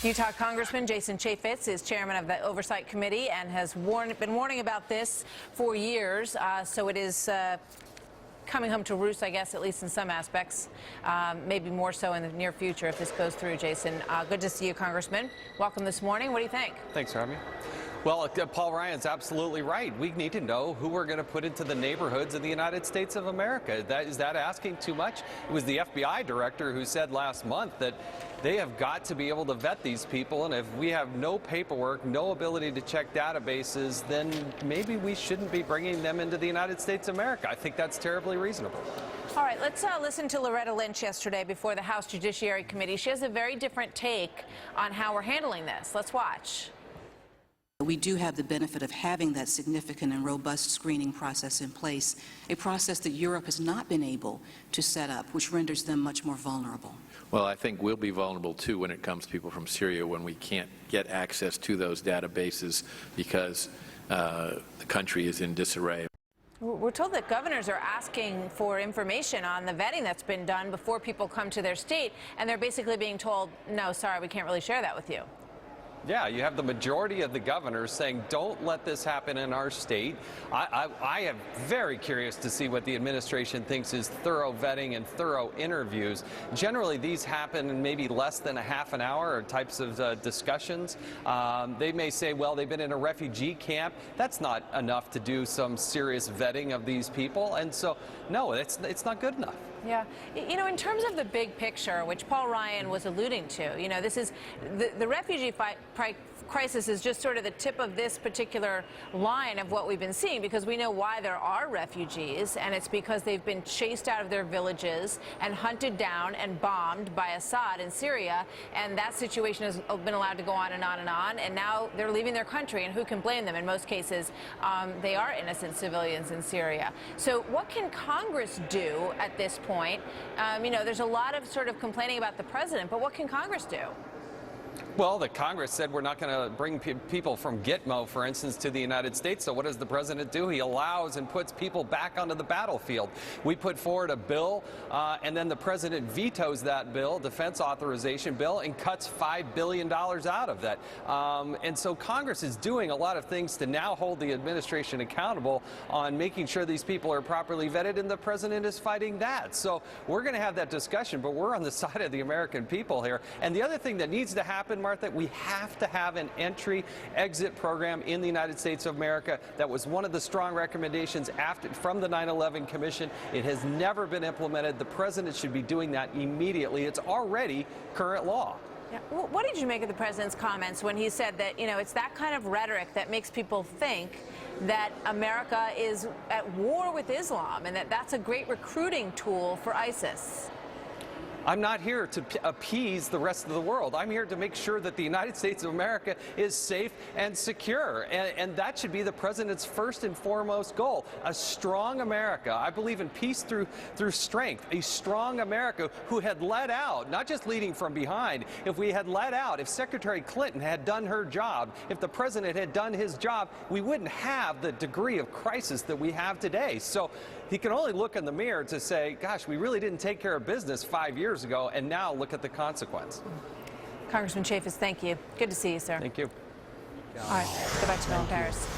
Utah Congressman Jason Chaffetz is chairman of the Oversight Committee and has been warning about this for years. So it is coming home to roost, I guess, at least in some aspects, maybe more so in the near future if this goes through. Jason, good to see you, Congressman. Welcome this morning. What do you think? Thanks for having me. Well, Paul Ryan's absolutely right. We need to know who we're going to put into the neighborhoods in the United States of America. Is that asking too much? It was the FBI director who said last month that they have got to be able to vet these people, and if we have no paperwork, no ability to check databases, then maybe we shouldn't be bringing them into the United States of America. I think that's terribly reasonable. All right, let's listen to Loretta Lynch yesterday before the House Judiciary Committee. She has a very different take on how we're handling this. Let's watch. We do have the benefit of having that significant and robust screening process in place, a process that Europe has not been able to set up, which renders them much more vulnerable. Well, I think we'll be vulnerable, too, when it comes to people from Syria when we can't get access to those databases because the country is in disarray. We're told that governors are asking for information on the vetting that's been done before people come to their state, and they're basically being told, no, sorry, we can't really share that with you. Yeah, you have the majority of the governors saying, don't let this happen in our state. I am very curious to see what the administration thinks is thorough vetting and thorough interviews. Generally, these happen in maybe less than a half an hour or types of discussions. They may say, well, they've been in a refugee camp. That's not enough to do some serious vetting of these people. And so, no, it's not good enough. Yeah. You know, in terms of the big picture, which Paul Ryan was alluding to, you know, this is the refugee crisis is just sort of the tip of this particular line of what we've been seeing, because we know why there are refugees, and it's because they've been chased out of their villages and hunted down and bombed by Assad in Syria, and that situation has been allowed to go on and on and on, and now they're leaving their country, and who can blame them? In most cases, they are innocent civilians in Syria. So what can Congress do at this point? You know, there's a lot of sort of complaining about the president, but what can Congress do? Well, the Congress said we're not going to bring people from Gitmo, for instance, to the United States. So what does the president do? He allows and puts people back onto the battlefield. We put forward a bill, and then the president vetoes that bill, defense authorization bill, and cuts $5 billion out of that. And so Congress is doing a lot of things to now hold the administration accountable on making sure these people are properly vetted, and the president is fighting that. So we're going to have that discussion, but we're on the side of the American people here. And the other thing that needs to happen, Martha, we have to have an entry-exit program in the United States of America. That was one of the strong recommendations from the 9/11 Commission. It has never been implemented. The president should be doing that immediately. It's already current law. Yeah. What did you make of the president's comments when he said that, you know, it's that kind of rhetoric that makes people think that America is at war with Islam and that that's a great recruiting tool for ISIS? I'm not here to appease the rest of the world. I'm here to make sure that the United States of America is safe and secure. And that should be the president's first and foremost goal. A strong America. I believe in peace through strength. A strong America who had led out, not just leading from behind. If we had led out, if Secretary Clinton had done her job, if the president had done his job, we wouldn't have the degree of crisis that we have today. So he can only look in the mirror to say, gosh, we really didn't take care of business 5 years ago, and now look at the consequence. Congressman Chaffetz, thank you. Good to see you, sir. Thank you. All right, go back to Paris.